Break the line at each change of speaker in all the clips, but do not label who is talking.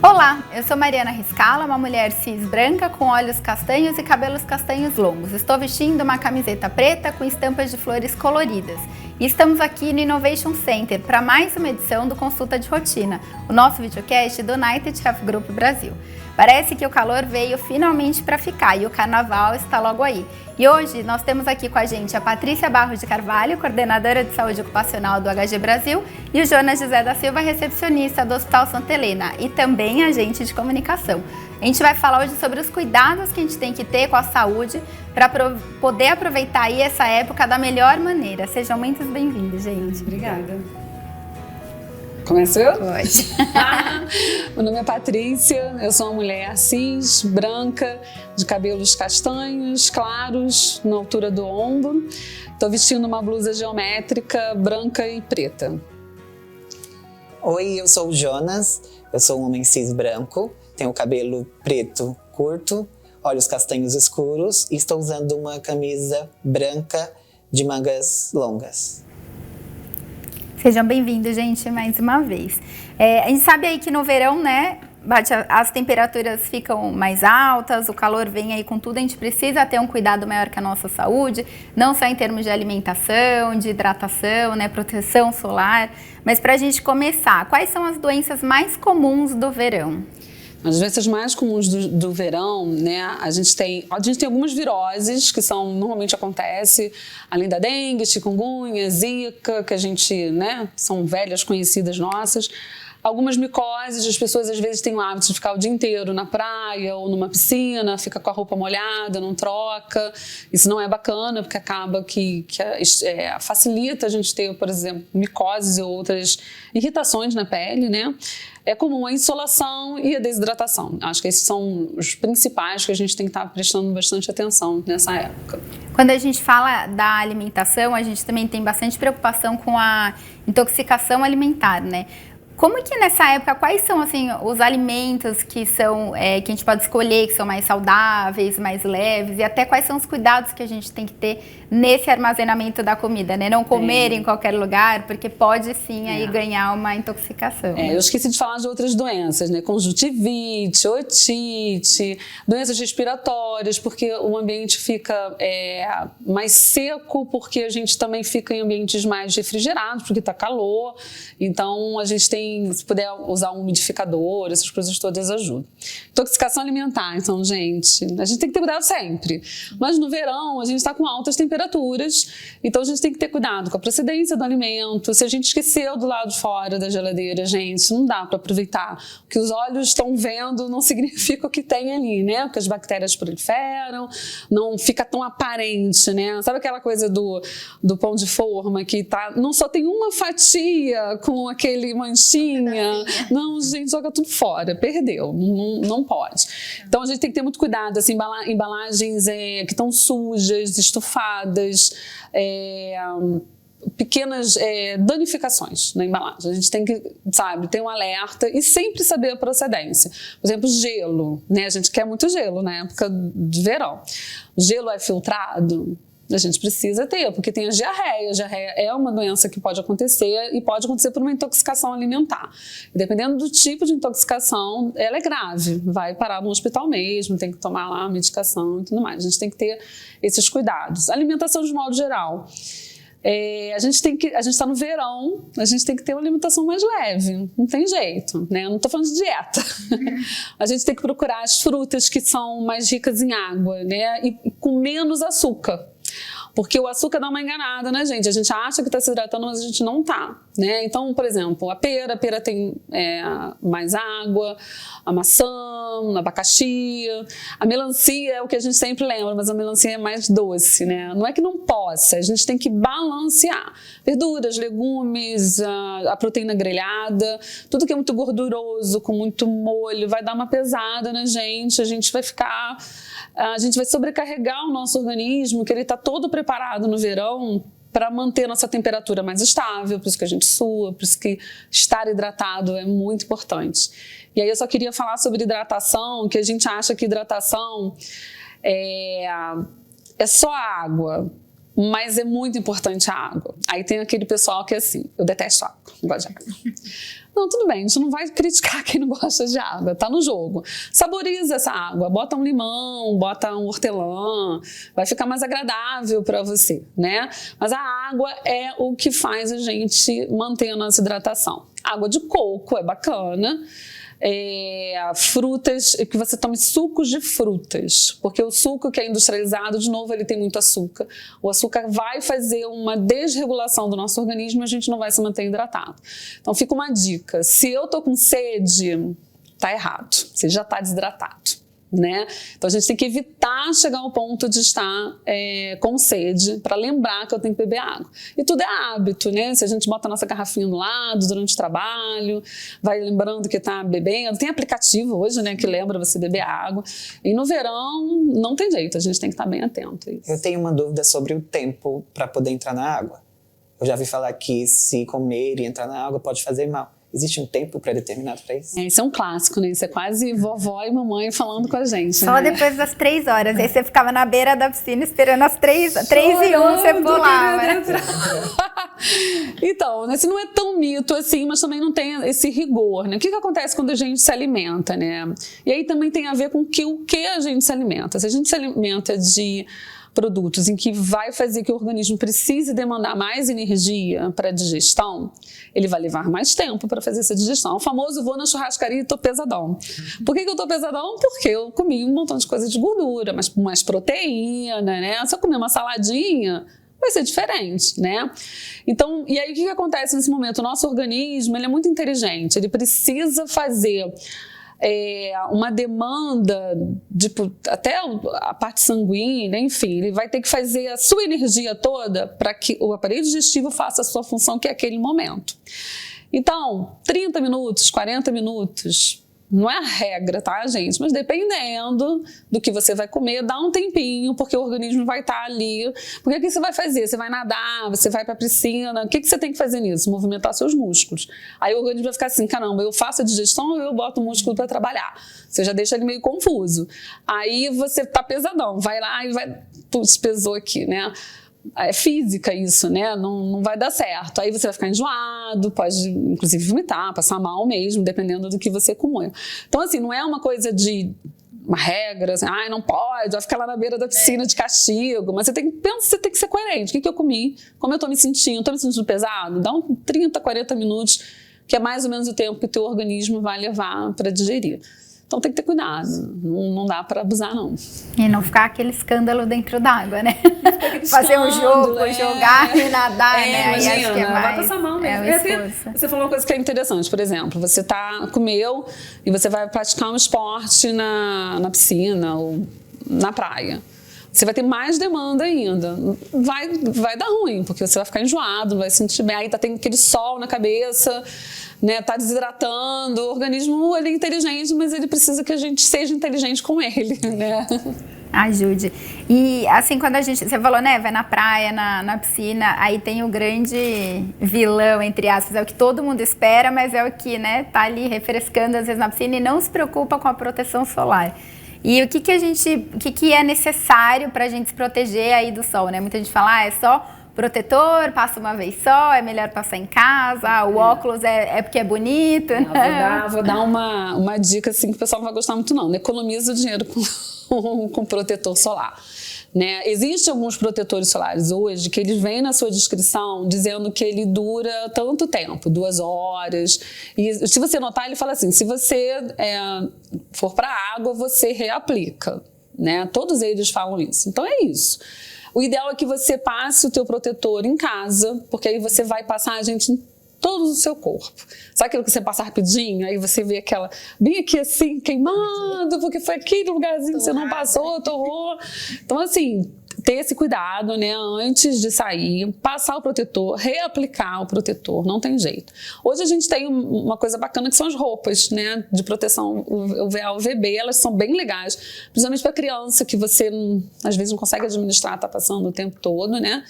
Olá, eu sou Mariana Riscala, uma mulher cis branca com olhos castanhos e cabelos castanhos longos. Estou vestindo uma camiseta preta com estampas de flores coloridas. E estamos aqui no Innovation Center para mais uma edição do Consulta de Rotina, o nosso videocast do United Health Group Brasil. Parece que o calor veio finalmente para ficar e o carnaval está logo aí. E hoje nós temos aqui com a gente a Patrícia Barros de Carvalho, coordenadora de saúde ocupacional do HG Brasil, e o Jonas José da Silva, recepcionista do Hospital Santa Helena e também agente de comunicação. A gente vai falar hoje sobre os cuidados que a gente tem que ter com a saúde para poder aproveitar aí essa época da melhor maneira. Sejam muito bem-vindos, gente.
Obrigada. Começou?
Pode.
Meu nome é Patrícia, eu sou uma mulher cis, branca, de cabelos castanhos, claros, na altura do ombro. Estou vestindo uma blusa geométrica, branca e preta.
Oi, eu sou o Jonas, eu sou um homem cis branco, tenho cabelo preto curto, olhos castanhos escuros e estou usando uma camisa branca de mangas longas.
Sejam bem-vindos, gente, mais uma vez. A gente sabe aí que no verão, né, as temperaturas ficam mais altas, o calor vem aí com tudo, a gente precisa ter um cuidado maior com a nossa saúde, não só em termos de alimentação, de hidratação, né, proteção solar, mas para a gente começar, quais são as doenças mais comuns do verão?
As doenças mais comuns do verão, né, a gente tem algumas viroses que normalmente acontece, além da dengue, chikungunya, zika, que a gente, né, são velhas conhecidas nossas. Algumas micoses, as pessoas às vezes têm o hábito de ficar o dia inteiro na praia ou numa piscina, fica com a roupa molhada, não troca. Isso não é bacana, porque acaba que facilita a gente ter, por exemplo, micoses ou outras irritações na pele, né? É comum a insolação e a desidratação. Acho que esses são os principais que a gente tem que estar prestando bastante atenção nessa época.
Quando a gente fala da alimentação, a gente também tem bastante preocupação com a intoxicação alimentar, né? Como que nessa época, quais são assim, os alimentos que a gente pode escolher, que são mais saudáveis, mais leves, e até quais são os cuidados que a gente tem que ter nesse armazenamento da comida, né? Não comer em qualquer lugar, porque pode sim aí ganhar uma intoxicação. Né?
Eu esqueci de falar de outras doenças, né? Conjuntivite, otite, doenças respiratórias, porque o ambiente fica mais seco, porque a gente também fica em ambientes mais refrigerados, porque está calor, então a gente tem, se puder usar um umidificador, essas coisas todas ajudam. Intoxicação alimentar, então, gente, a gente tem que ter cuidado sempre. Mas no verão, a gente está com altas temperaturas, então a gente tem que ter cuidado com a procedência do alimento. Se a gente esqueceu do lado de fora da geladeira, gente, não dá para aproveitar. O que os olhos estão vendo não significa o que tem ali, né? Porque as bactérias proliferam, não fica tão aparente, né? Sabe aquela coisa do pão de forma que não só tem uma fatia com aquele manchinha? Não, gente, joga tudo fora, perdeu, não pode. Então a gente tem que ter muito cuidado, assim, embalagens que estão sujas, estufadas, pequenas danificações na embalagem. A gente tem que, ter um alerta e sempre saber a procedência. Por exemplo, gelo, né? A gente quer muito gelo na época de verão. O gelo é filtrado? A gente precisa ter, porque tem a diarreia. A diarreia é uma doença que pode acontecer e pode acontecer por uma intoxicação alimentar. E dependendo do tipo de intoxicação, ela é grave. Vai parar no hospital mesmo, tem que tomar lá a medicação e tudo mais. A gente tem que ter esses cuidados. Alimentação de modo geral. A gente está no verão, a gente tem que ter uma alimentação mais leve, não tem jeito, né? Eu não estou falando de dieta. A gente tem que procurar as frutas que são mais ricas em água, né? E com menos açúcar. Porque o açúcar dá uma enganada, né, gente? A gente acha que está se hidratando, mas a gente não está, né? Então, por exemplo, a pera tem mais água, a maçã, o abacaxi, a melancia é o que a gente sempre lembra, mas a melancia é mais doce, né? Não é que não possa, a gente tem que balancear. Verduras, legumes, a proteína grelhada, tudo que é muito gorduroso, com muito molho, vai dar uma pesada na gente, a gente vai sobrecarregar o nosso organismo, que ele está todo preparado no verão para manter nossa temperatura mais estável, por isso que a gente sua, por isso que estar hidratado é muito importante. E aí eu só queria falar sobre hidratação, que a gente acha que hidratação é só água. mas é muito importante a água. Aí tem aquele pessoal que é assim, eu detesto água, não gosto de água. Não, tudo bem, a gente não vai criticar quem não gosta de água, tá no jogo. Saboriza essa água, bota um limão, bota um hortelã, vai ficar mais agradável para você, né? Mas a água é o que faz a gente manter a nossa hidratação. Água de coco é bacana. Frutas, que você tome sucos de frutas, porque o suco que é industrializado, de novo, ele tem muito açúcar. O açúcar vai fazer uma desregulação do nosso organismo e a gente não vai se manter hidratado. Então fica uma dica: se eu tô com sede, tá errado, você já tá desidratado, né? Então a gente tem que evitar chegar ao ponto de estar com sede, para lembrar que eu tenho que beber água. E tudo é hábito, né? Se a gente bota a nossa garrafinha do lado durante o trabalho, vai lembrando que está bebendo. Tem aplicativo hoje, né, que lembra você beber água. E no verão não tem jeito, a gente tem que estar bem atento a isso.
Eu tenho uma dúvida sobre o tempo para poder entrar na água. Eu já ouvi falar que se comer e entrar na água pode fazer mal. Existe um tempo pré-determinado para isso?
Isso é um clássico, né? Isso é quase vovó e mamãe falando com a gente.
Só
né?
depois das 3 horas. Aí você ficava na beira da piscina esperando as 3h01 você pulava.
Então, esse não é tão mito assim, mas também não tem esse rigor, né? O que acontece quando a gente se alimenta, né? E aí também tem a ver com o que a gente se alimenta. Se a gente se alimenta de produtos em que vai fazer que o organismo precise demandar mais energia para a digestão, ele vai levar mais tempo para fazer essa digestão. O famoso vou na churrascaria e tô pesadão. Por que eu tô pesadão? Porque eu comi um montão de coisa de gordura, mas mais proteína, né? Se eu comer uma saladinha, vai ser diferente, né? Então, e aí o que acontece nesse momento? O nosso organismo, ele é muito inteligente, ele precisa fazer uma demanda, tipo, até a parte sanguínea, enfim, ele vai ter que fazer a sua energia toda para que o aparelho digestivo faça a sua função, que é aquele momento. Então, 30 minutos, 40 minutos, não é a regra, tá, gente? Mas dependendo do que você vai comer, dá um tempinho, porque o organismo vai estar ali. Porque o que você vai fazer? Você vai nadar, você vai para a piscina. O que você tem que fazer nisso? Movimentar seus músculos. Aí o organismo vai ficar assim, caramba, eu faço a digestão ou eu boto o músculo para trabalhar? Você já deixa ele meio confuso. Aí você tá pesadão, vai lá e vai... Putz, pesou aqui, né? É física isso, né? Não vai dar certo. Aí você vai ficar enjoado, pode inclusive vomitar, passar mal mesmo, dependendo do que você comeu. Então, assim, não é uma coisa de uma regra, assim, não pode, vai ficar lá na beira da piscina de castigo, mas você tem que ser coerente. O que eu comi? Como eu tô me sentindo? Tô me sentindo pesado? Dá uns 30, 40 minutos, que é mais ou menos o tempo que o teu organismo vai levar para digerir. Então tem que ter cuidado, não dá para abusar, não.
E não ficar aquele escândalo dentro d'água, né? Fazer um jogo, jogar e nadar, né?
Imagina,
aí acho que é mais,
vai passar mal mesmo. Você falou uma coisa que é interessante, por exemplo, você comeu e você vai praticar um esporte na piscina ou na praia. Você vai ter mais demanda ainda. Vai dar ruim, porque você vai ficar enjoado, vai sentir bem. Aí tem aquele sol na cabeça, né? Tá desidratando. O organismo, ele é inteligente, mas ele precisa que a gente seja inteligente com ele, né?
Ajude. E assim, quando você falou, né, vai na praia, na piscina, aí tem o grande vilão, entre aspas, é o que todo mundo espera, mas é o que, né, tá ali refrescando às vezes na piscina e não se preocupa com a proteção solar. E o que é necessário para a gente se proteger aí do sol, né? Muita gente fala, é só protetor, passa uma vez só, é melhor passar em casa, o óculos é porque é bonito.
Vou dar uma dica assim que o pessoal não vai gostar muito não, economiza o dinheiro com protetor solar. Né? Existem alguns protetores solares hoje que eles vêm na sua descrição dizendo que ele dura tanto tempo, 2 horas. E se você notar, ele fala assim, se você for para a água, você reaplica. Né? Todos eles falam isso. Então é isso. O ideal é que você passe o teu protetor em casa, porque aí você vai passar em todo o seu corpo. Sabe aquilo que você passa rapidinho? Aí você vê aquela, bem aqui assim, queimando, porque foi aquele lugarzinho que você não passou, torrou. Então, assim, ter esse cuidado, né? Antes de sair, passar o protetor, reaplicar o protetor, não tem jeito. Hoje a gente tem uma coisa bacana que são as roupas, né? De proteção UVA, UVB, elas são bem legais, principalmente para criança, que você às vezes não consegue administrar, tá passando o tempo todo, né?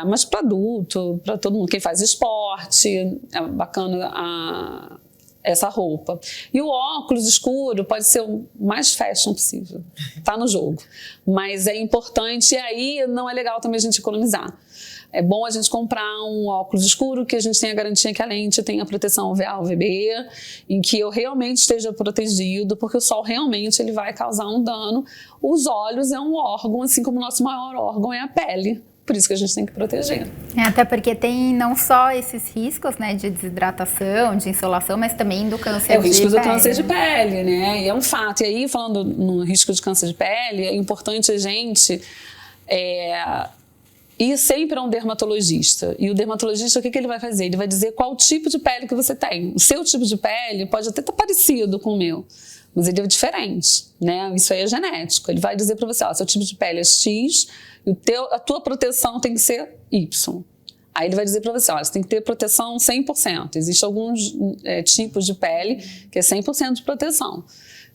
Mas para adulto, para todo mundo, quem faz esporte, é bacana essa roupa. E o óculos escuro pode ser o mais fashion possível, tá no jogo. Mas é importante, e aí não é legal também a gente economizar. É bom a gente comprar um óculos escuro que a gente tenha a garantia que a lente tenha proteção UVA, UVB, em que eu realmente esteja protegido, porque o sol realmente ele vai causar um dano. Os olhos é um órgão, assim como o nosso maior órgão é a pele. Por isso que a gente tem que proteger.
Até porque tem não só esses riscos, né, de desidratação, de insolação, mas também do câncer de pele.
É o risco do câncer de pele, né? E é um fato. E aí, falando no risco de câncer de pele, é importante a gente ir sempre a um dermatologista. E o dermatologista, o que ele vai fazer? Ele vai dizer qual tipo de pele que você tem. O seu tipo de pele pode até estar parecido com o meu, mas ele é diferente, né? Isso aí é genético. Ele vai dizer para você, ó, seu tipo de pele é X, e a tua proteção tem que ser Y. Aí ele vai dizer para você, olha, você tem que ter proteção 100%. Existem alguns tipos de pele que é 100% de proteção.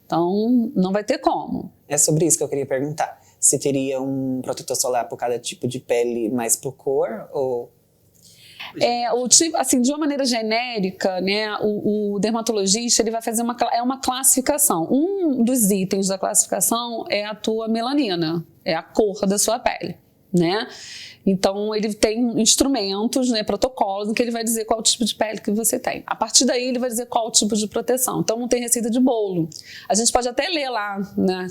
Então, não vai ter como.
É sobre isso que eu queria perguntar. Se teria um protetor solar por cada tipo de pele, mais por cor, ou...
O tipo, assim, de uma maneira genérica, né, o dermatologista ele vai fazer uma classificação. Um dos itens da classificação é a tua melanina, é a cor da sua pele, né? Então, ele tem instrumentos, né, protocolos, em que ele vai dizer qual tipo de pele que você tem. A partir daí, ele vai dizer qual tipo de proteção. Então, não tem receita de bolo. A gente pode até ler lá, né,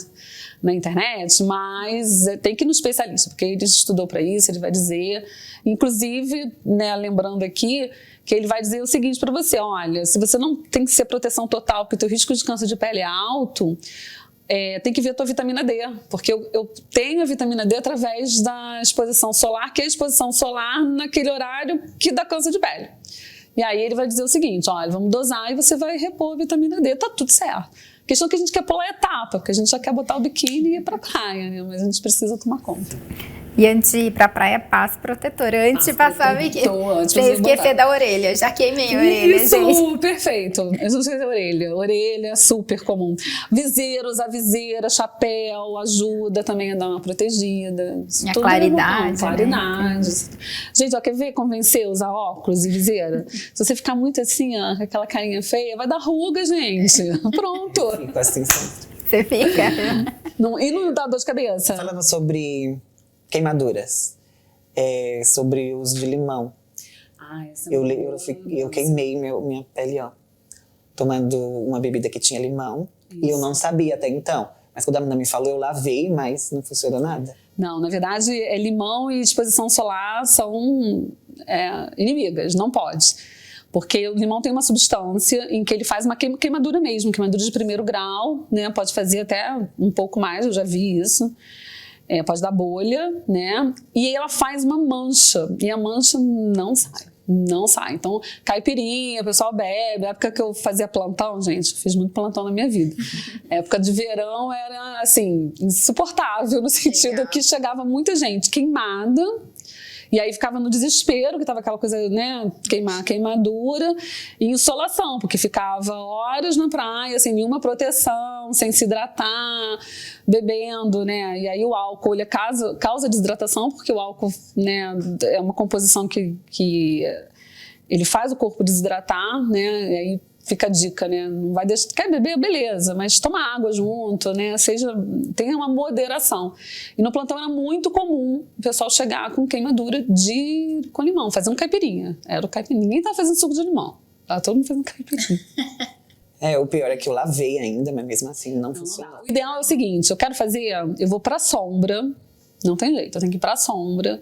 na internet, mas tem que ir no especialista, porque ele estudou para isso, ele vai dizer. Inclusive, né, lembrando aqui, que ele vai dizer o seguinte para você, olha, se você não tem que ser proteção total, porque o teu risco de câncer de pele é alto, tem que ver a tua vitamina D, porque eu tenho a vitamina D através da exposição solar, que é a exposição solar naquele horário que dá câncer de pele. E aí ele vai dizer o seguinte, olha, vamos dosar e você vai repor a vitamina D, tá tudo certo. A questão é que a gente quer pular a etapa, porque a gente já quer botar o biquíni e ir pra praia, né? Mas a gente precisa tomar conta.
E antes de ir pra praia, passe protetor. Antes de passar o biquíni. Sem esquecer da orelha. Já queimei a orelha,
isso,
gente.
Perfeito. Eu não esqueci da orelha. Orelha, super comum. Viseiros, a viseira, chapéu, ajuda também a dar uma protegida.
E a claridade.
Claridade. Gente, ó, quer ver convencer a usar óculos e viseira? Se você ficar muito assim, ó, com aquela carinha feia, vai dar ruga, gente. Pronto.
Fico assim sempre.
Você fica.
E não dá dor de cabeça?
Falando sobre queimaduras, sobre o uso de limão. Eu queimei minha pele, ó, tomando uma bebida que tinha limão. Isso. E eu não sabia até então. Mas quando a menina me falou, eu lavei, mas não funcionou nada.
Não, na verdade, limão e exposição solar são inimigas, não pode. Porque o limão tem uma substância em que ele faz uma queimadura mesmo, queimadura de primeiro grau, né? Pode fazer até um pouco mais, eu já vi isso. Pode dar bolha, né? E ela faz uma mancha, e a mancha não sai. Então, caipirinha, o pessoal bebe. Na época que eu fazia plantão, gente, eu fiz muito plantão na minha vida. A época de verão era, assim, insuportável, no sentido que chegava muita gente queimada, e aí ficava no desespero, que tava aquela coisa, né, queimadura, e insolação, porque ficava horas na praia, sem nenhuma proteção, sem se hidratar, bebendo, né, e aí o álcool, ele causa desidratação, porque o álcool, né, é uma composição que ele faz o corpo desidratar, né, e aí fica a dica, né? Não vai deixar, quer beber, beleza, mas toma água junto, né? Tenha uma moderação. E no plantão era muito comum o pessoal chegar com queimadura com limão, fazer um caipirinha. Era o caipirinha. Ninguém tava fazendo suco de limão. Tava todo mundo fazendo caipirinha.
O pior é que eu lavei ainda, mas mesmo assim não funcionou.
O ideal é o seguinte, eu vou pra sombra, não tem jeito, eu tenho que ir pra sombra.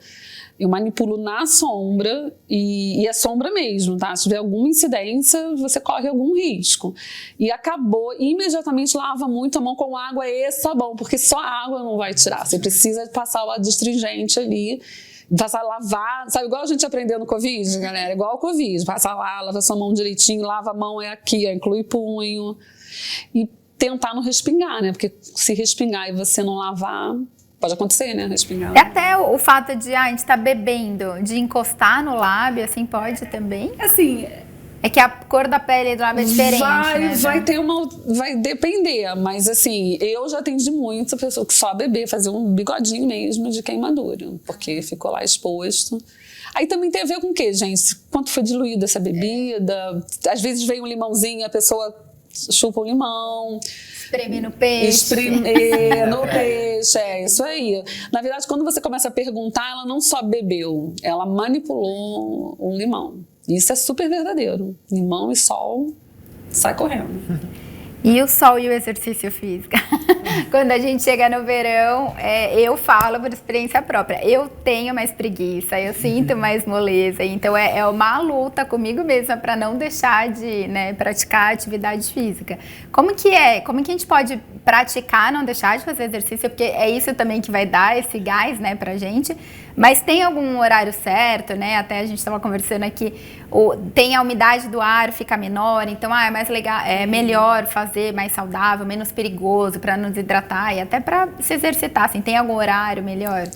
Eu manipulo na sombra e é sombra mesmo, tá? Se tiver alguma incidência, você corre algum risco. E acabou, imediatamente lava muito a mão com água e sabão, porque só a água não vai tirar. Você precisa passar o adstringente ali, passar lavar, sabe, igual a gente aprendeu no Covid, galera, igual ao Covid, passar lá, lava sua mão direitinho, lava a mão aqui, inclui punho. E tentar não respingar, né? Porque se respingar e você não lavar... Pode acontecer, né? Respingar.
Até o fato de a gente tá bebendo, de encostar no lábio, assim, pode também?
Assim...
É que a cor da pele do lábio é diferente, né?
Vai depender, mas assim, eu já atendi muita pessoa que só beber, fazer um bigodinho mesmo de queimadura, porque ficou lá exposto. Aí também tem a ver com o quê, gente? Quanto foi diluída essa bebida? Às vezes vem um limãozinho, a pessoa chupa o limão.
Espremer no peixe.
Espremer no peixe, é isso aí. Na verdade, quando você começa a perguntar, ela não só bebeu, ela manipulou o limão. Isso é super verdadeiro. Limão e sol, sai correndo.
E o sol e o exercício físico? Quando a gente chega no verão, eu falo por experiência própria, eu tenho mais preguiça, eu sinto mais moleza, então é uma luta comigo mesma para não deixar de, né, praticar atividade física. Como que a gente pode praticar, não deixar de fazer exercício, porque é isso também que vai dar esse gás, né, pra gente, mas tem algum horário certo, né, até a gente estava conversando aqui, tem a umidade do ar, fica menor, então é mais legal, é melhor fazer mais saudável, menos perigoso para não desidratar e até para se exercitar, assim, tem algum horário melhor?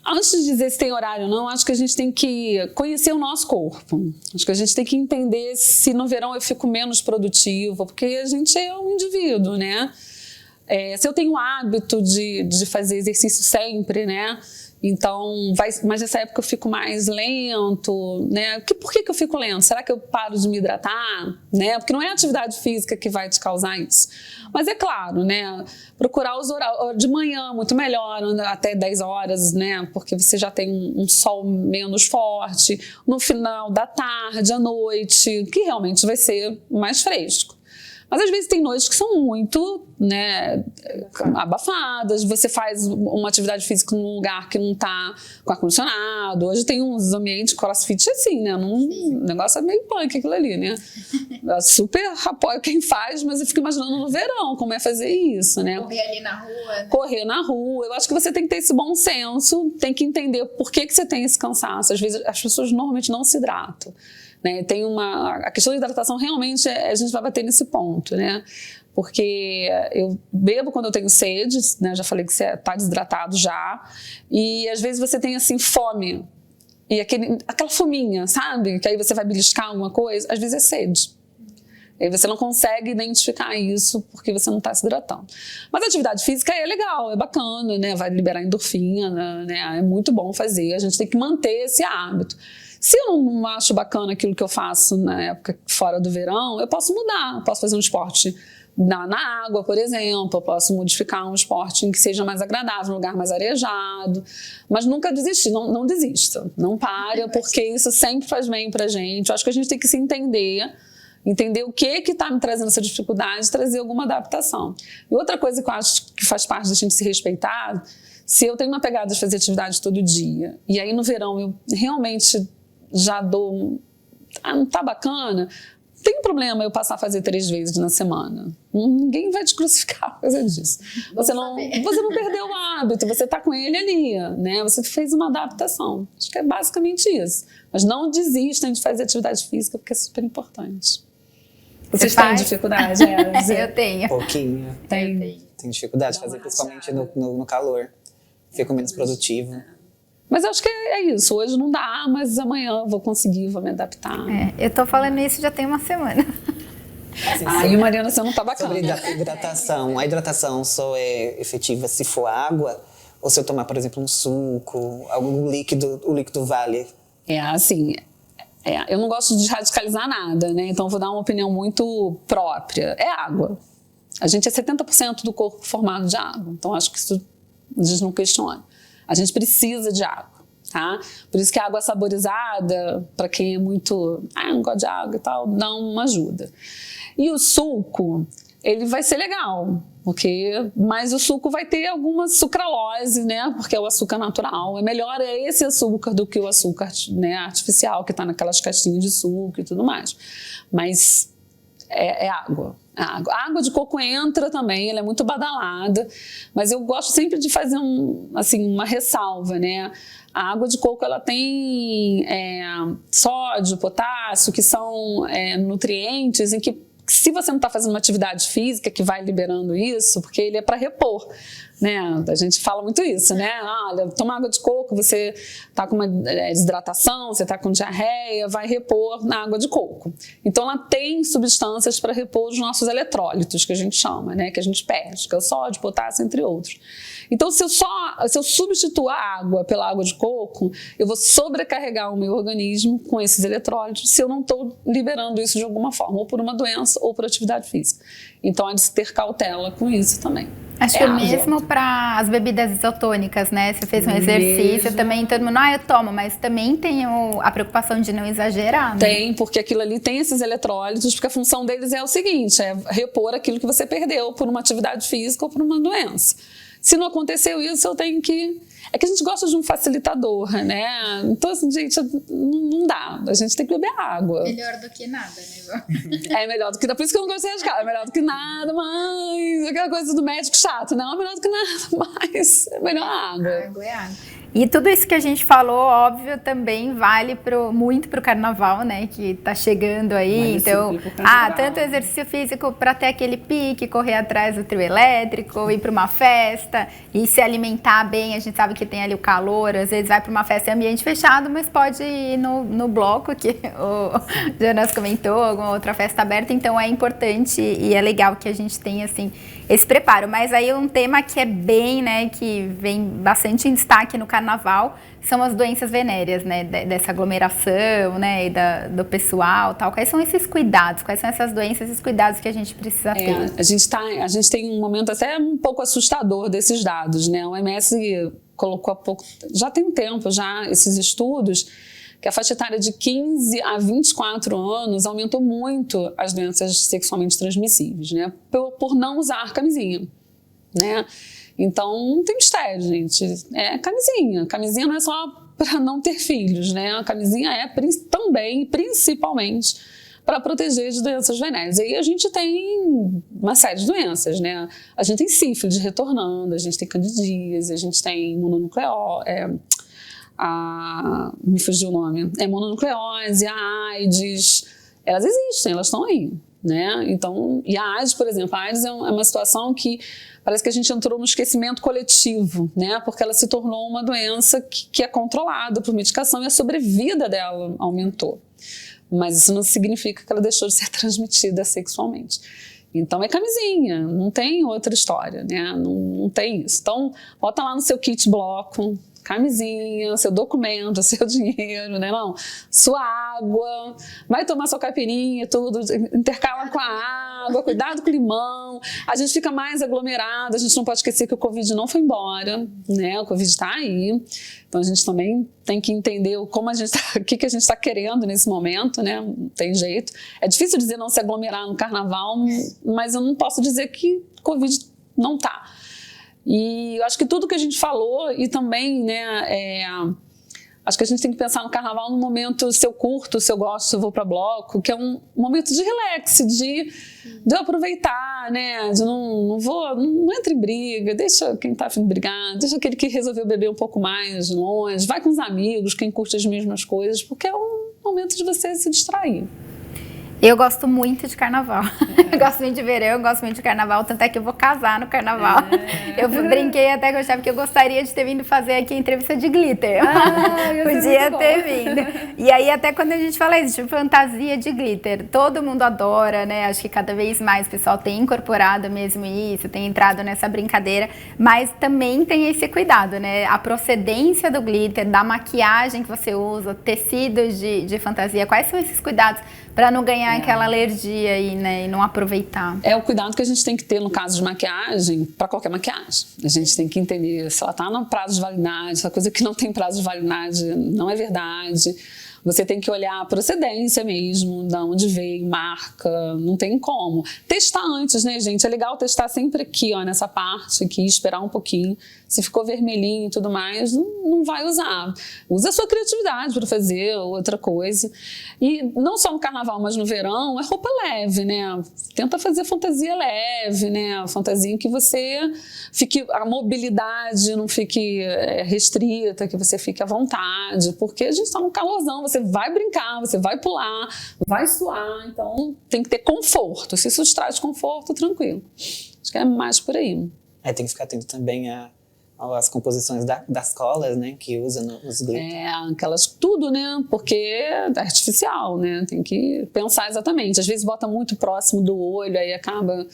Antes de dizer se tem horário ou não, acho que a gente tem que conhecer o nosso corpo. Acho que a gente tem que entender se no verão eu fico menos produtiva, porque a gente é um indivíduo, né? Se eu tenho o hábito de fazer exercício sempre, né? Então, mas nessa época eu fico mais lento, né? Por que eu fico lento? Será que eu paro de me hidratar? Né? Porque não é a atividade física que vai te causar isso. Mas é claro, né? Procurar os horários de manhã, muito melhor, até 10 horas, né? Porque você já tem um sol menos forte. No final da tarde, à noite, que realmente vai ser mais fresco. Mas às vezes tem noites que são muito, né, abafadas, você faz uma atividade física num lugar que não está com ar-condicionado. Hoje tem uns ambientes crossfit assim, né? O negócio é meio punk aquilo ali, né? Eu super apoio quem faz, mas eu fico imaginando no verão como é fazer isso, né?
Correr ali na rua, né?
Correr na rua. Eu acho que você tem que ter esse bom senso, tem que entender por que você tem esse cansaço. Às vezes as pessoas normalmente não se hidratam. Né, a questão da hidratação realmente a gente vai bater nesse ponto, né? Porque eu bebo quando eu tenho sede, né? Já falei que você está desidratado já, e às vezes você tem assim fome, e aquela fominha, sabe? Que aí você vai beliscar alguma coisa, às vezes é sede. Aí você não consegue identificar isso porque você não está se hidratando. Mas a atividade física é legal, é bacana, né? Vai liberar endorfina, né? É muito bom fazer, a gente tem que manter esse hábito. Se eu não acho bacana aquilo que eu faço na época fora do verão, eu posso mudar. Eu posso fazer um esporte na água, por exemplo. Eu posso modificar um esporte em que seja mais agradável, um lugar mais arejado. Mas nunca desistir, não desista. Não pare, porque isso sempre faz bem pra gente. Eu acho que a gente tem que se entender o que está me trazendo essa dificuldade e trazer alguma adaptação. E outra coisa que eu acho que faz parte da gente se respeitar, se eu tenho uma pegada de fazer atividade todo dia, e aí no verão eu realmente já dou, não tá bacana, tem problema eu passar a fazer 3 vezes na semana. Ninguém vai te crucificar por causa disso. Você não perdeu o hábito, você tá com ele ali, né? Você fez uma adaptação. Acho que é basicamente isso. Mas não desistam de fazer atividade física, porque é super importante. Vocês têm dificuldade?
Eu tenho.
Pouquinho.
Tem
dificuldade de fazer, principalmente no calor. Fico menos produtivo.
Mas eu acho que é isso. Hoje não dá, mas amanhã eu vou conseguir, vou me adaptar.
Eu tô falando isso já tem uma semana.
E Mariana, você não tá bacana.
Sobre hidratação. A hidratação só é efetiva se for água ou se eu tomar, por exemplo, um suco, algum líquido, o líquido vale?
Eu não gosto de radicalizar nada, né? Então eu vou dar uma opinião muito própria. É água. A gente é 70% do corpo formado de água. Então acho que isso a gente não questiona. A gente precisa de água, tá? Por isso que a água saborizada, para quem é muito, não gosta de água e tal, dá uma ajuda. E o suco, ele vai ser legal, mas o suco vai ter alguma sucralose, né? Porque é o açúcar natural. É melhor esse açúcar do que o açúcar, né, artificial, que está naquelas caixinhas de suco e tudo mais. Mas é água. A água de coco entra também, ela é muito badalada, mas eu gosto sempre de fazer uma ressalva, né? A água de coco, ela tem sódio, potássio, que são nutrientes em que, se você não está fazendo uma atividade física que vai liberando isso, porque ele é para repor, né? A gente fala muito isso, né? Olha, toma água de coco, você está com uma desidratação, você está com diarreia, vai repor na água de coco. Então ela tem substâncias para repor os nossos eletrólitos, que a gente chama, né? Que a gente perde, que é o sódio, potássio, entre outros. Então, se eu substituir a água pela água de coco, eu vou sobrecarregar o meu organismo com esses eletrólitos se eu não estou liberando isso de alguma forma, ou por uma doença ou por atividade física. Então, há de se ter cautela com isso também.
Acho que mesmo para as bebidas isotônicas, né? Você fez um exercício também, todo mundo, eu tomo, mas também tem a preocupação de não exagerar, né?
Tem, porque aquilo ali tem esses eletrólitos, porque a função deles é o seguinte, é repor aquilo que você perdeu por uma atividade física ou por uma doença. Se não aconteceu isso, eu tenho que... É que a gente gosta de um facilitador, né? Então, assim, gente, não dá. A gente tem que beber água.
Melhor do que nada, né?
É melhor do que nada. Por isso que eu não gostei de casa. É melhor do que nada, mas... Aquela coisa do médico chato. Não, é melhor do que nada, mas é melhor água.
Água é água. E tudo isso que a gente falou, óbvio, também vale muito pro carnaval, né? Que tá chegando aí. Então, tanto exercício físico para ter aquele pique, correr atrás do trio elétrico, ir para uma festa e se alimentar bem. A gente sabe que tem ali o calor, às vezes vai para uma festa em ambiente fechado, mas pode ir no bloco, que o Jonas comentou, alguma outra festa aberta. Então, é importante e é legal que a gente tenha, assim, esse preparo. Mas aí um tema que é bem, né, que vem bastante em destaque no carnaval, são as doenças venéreas, né, dessa aglomeração, né, e do pessoal, tal. Quais são esses cuidados? Quais são essas doenças e esses cuidados que a gente precisa ter?
A gente tem um momento até um pouco assustador desses dados, né? O OMS colocou há pouco, já tem um tempo já, esses estudos, que a faixa etária de 15 a 24 anos aumentou muito as doenças sexualmente transmissíveis, né? Por não usar camisinha, né? Então, não tem mistério, gente. É camisinha. Camisinha não é só para não ter filhos, né? A camisinha é também, principalmente, para proteger de doenças venéreas. E aí a gente tem uma série de doenças, né? A gente tem sífilis retornando, a gente tem candidíase, a gente tem mononucleose, me fugiu o nome, mononucleose, a AIDS, elas existem, elas estão aí, né? Então, e a AIDS, por exemplo, a AIDS é uma situação que parece que a gente entrou no esquecimento coletivo, né? Porque ela se tornou uma doença que é controlada por medicação e a sobrevida dela aumentou. Mas isso não significa que ela deixou de ser transmitida sexualmente. Então é camisinha, não tem outra história, né? Não tem isso. Então, bota lá no seu kit bloco, camisinha, seu documento, seu dinheiro, né? Não, sua água, vai tomar sua caipirinha, tudo, intercala com a água, cuidado com o limão. A gente fica mais aglomerado, a gente não pode esquecer que o Covid não foi embora, né? O Covid está aí. Então a gente também tem que entender o que a gente está querendo nesse momento, né? Não tem jeito. É difícil dizer não se aglomerar no carnaval, mas eu não posso dizer que o Covid não está. E eu acho que tudo que a gente falou e também, né, acho que a gente tem que pensar no carnaval no momento, se eu curto, se eu gosto, se eu vou para bloco, que é um momento de relax, de eu aproveitar, né, de não entra em briga, deixa quem tá afim de brigar, deixa aquele que resolveu beber um pouco mais longe, vai com os amigos, quem curte as mesmas coisas, porque é um momento de você se distrair.
Eu gosto muito de carnaval. Eu gosto muito de verão, gosto muito de carnaval, tanto é que eu vou casar no carnaval. Eu brinquei até que eu achava que eu gostaria de ter vindo fazer aqui a entrevista de glitter. Podia ter vindo. E aí até quando a gente fala isso, tipo, fantasia de glitter, todo mundo adora, né? Acho que cada vez mais o pessoal tem incorporado mesmo isso, tem entrado nessa brincadeira, mas também tem esse cuidado, né? A procedência do glitter, da maquiagem que você usa, tecidos de fantasia, quais são esses cuidados para não ganhar aquela alergia aí, né, e não aproveitar?
É o cuidado que a gente tem que ter no caso de maquiagem, para qualquer maquiagem. A gente tem que entender se ela está no prazo de validade, essa coisa que não tem prazo de validade não é verdade. Você tem que olhar a procedência mesmo, de onde veio, marca, não tem como. Testar antes, né, gente? É legal testar sempre aqui, ó, nessa parte aqui, esperar um pouquinho. Se ficou vermelhinho e tudo mais, não vai usar. Usa a sua criatividade para fazer outra coisa. E não só no carnaval, mas no verão, é roupa leve, né? Tenta fazer fantasia leve, né? Fantasia em que você fique, a mobilidade não fique restrita, que você fique à vontade, porque a gente está no calorzão, você vai brincar, você vai pular, vai suar, então tem que ter conforto. Se isso te traz conforto, tranquilo. Acho que é mais por aí.
Tem que ficar atento também as composições das colas, né, que usa nos glitter.
Aquelas tudo, né, porque é artificial, né, tem que pensar exatamente. Às vezes bota muito próximo do olho, aí acaba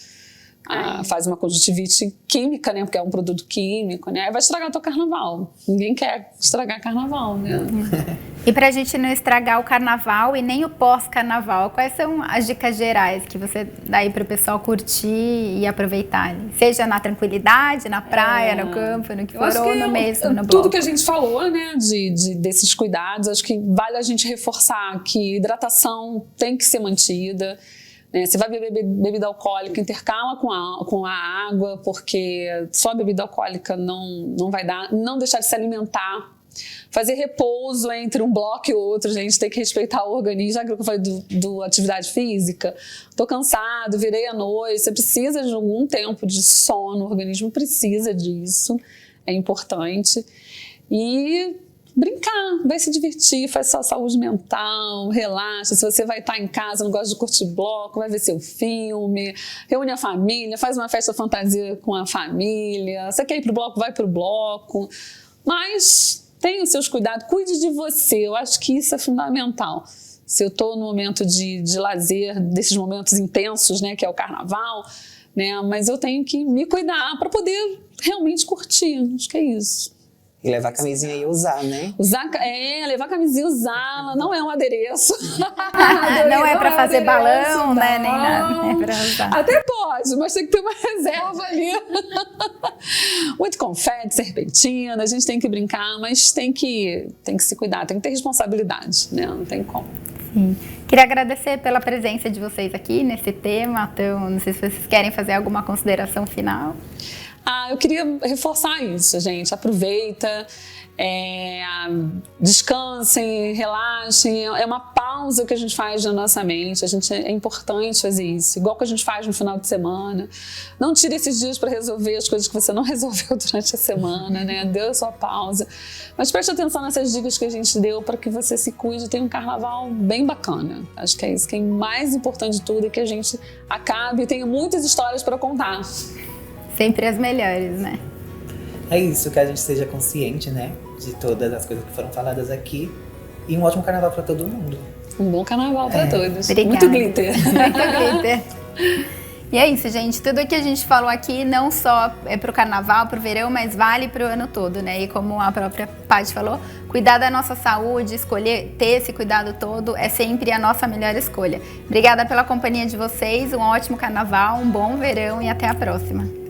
faz uma conjuntivite química, né? Porque é um produto químico, né? Aí vai estragar teu carnaval. Ninguém quer estragar carnaval, né?
E pra gente não estragar o carnaval e nem o pós-carnaval, quais são as dicas gerais que você dá aí pro pessoal curtir e aproveitar? Seja na tranquilidade, na praia, no campo, no que for, ou no mesmo, no bloco.
Tudo que a gente falou, né, desses cuidados, acho que vale a gente reforçar que hidratação tem que ser mantida. Você vai beber bebida alcoólica, intercala com a água, porque só a bebida alcoólica não vai dar. Não deixar de se alimentar. Fazer repouso entre um bloco e outro, gente, tem que respeitar o organismo. Já que eu falei do atividade física, tô cansado, virei à noite, você precisa de algum tempo de sono, o organismo precisa disso, é importante. E brincar, vai se divertir, faz sua saúde mental, relaxa. Se você vai estar em casa, não gosta de curtir bloco, vai ver seu filme, reúne a família, faz uma festa fantasia com a família. Você quer ir pro bloco, vai pro bloco. Mas tenha os seus cuidados, cuide de você. Eu acho que isso é fundamental. Se eu estou no momento de lazer, desses momentos intensos, né, que é o carnaval, né, mas eu tenho que me cuidar para poder realmente curtir. Acho que é isso.
E levar a camisinha e usar, né?
Levar a camisinha e usá-la, não é um adereço.
Não é pra fazer balão, né? Nem nada. É pra usar.
Até pode, mas tem que ter uma reserva ali. Muito confete, serpentina, a gente tem que brincar, mas tem que se cuidar, tem que ter responsabilidade, né? Não tem como.
Sim. Queria agradecer pela presença de vocês aqui nesse tema. Então, não sei se vocês querem fazer alguma consideração final.
Eu queria reforçar isso, gente. Aproveita, descansem, relaxem. É uma pausa que a gente faz na nossa mente. É importante fazer isso, igual que a gente faz no final de semana. Não tire esses dias para resolver as coisas que você não resolveu durante a semana, né? Dê a sua pausa. Mas preste atenção nessas dicas que a gente deu para que você se cuide e tenha um carnaval bem bacana. Acho que é isso que é mais importante de tudo, é que a gente acabe e tenha muitas histórias para contar.
Sempre as melhores, né?
É isso, que a gente seja consciente, né? De todas as coisas que foram faladas aqui. E um ótimo carnaval para todo mundo.
Um bom carnaval para todos.
Obrigada.
Muito glitter.
Muito glitter. E é isso, gente. Tudo que a gente falou aqui não só é pro carnaval, pro verão, mas vale pro ano todo, né? E como a própria Paty falou, cuidar da nossa saúde, escolher ter esse cuidado todo é sempre a nossa melhor escolha. Obrigada pela companhia de vocês, um ótimo carnaval, um bom verão e até a próxima.